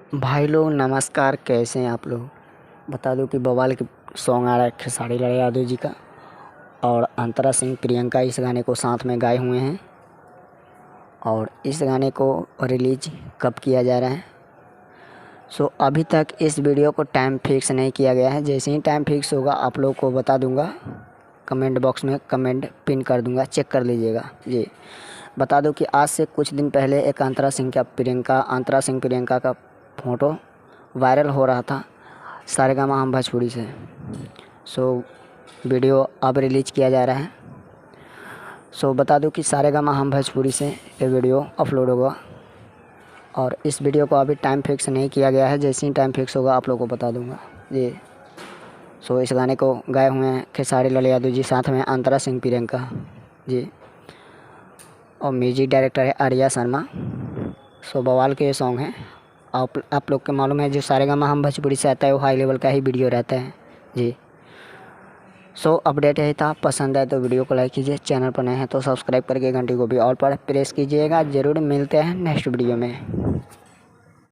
भाई लोग नमस्कार, कैसे हैं आप लोग। बता दूं कि बवाल के सॉन्ग आ रहा है खेसारी लाल यादव जी का, और अंतरा सिंह प्रियंका इस गाने को साथ में गाए हुए हैं। और इस गाने को रिलीज कब किया जा रहा है, अभी तक इस वीडियो को टाइम फिक्स नहीं किया गया है। जैसे ही टाइम फिक्स होगा आप लोग को बता दूंगा, कमेंट बॉक्स में कमेंट पिन कर दूंगा, चेक कर लीजिएगा जी। बता दूं कि आज से कुछ दिन पहले एक अंतरा सिंह प्रियंका का फ़ोटो वायरल हो रहा था सारेगामा हम भोजपुरी से। वीडियो अब रिलीज किया जा रहा है। बता दूं कि सारेगामा हम भोजपुरी से ये वीडियो अपलोड होगा, और इस वीडियो को अभी टाइम फिक्स नहीं किया गया है। जैसे ही टाइम फिक्स होगा आप लोगों को बता दूंगा जी। इस गाने को गाए हुए हैं खेसारी लाल यादव जी, साथ में अंतरा सिंह प्रियंका जी, और म्यूजिक डायरेक्टर है आर्या शर्मा। बवाल के ये सॉन्ग हैं। आप लोग को मालूम है, जो सारेगामा हम भोजपुरी से आता है वो हाई लेवल का ही वीडियो रहता है जी। अपडेट यही था। पसंद आए तो वीडियो को लाइक कीजिए, चैनल पर नए हैं तो सब्सक्राइब करके घंटी को भी ऑल पर प्रेस कीजिएगा। ज़रूर मिलते हैं नेक्स्ट वीडियो में।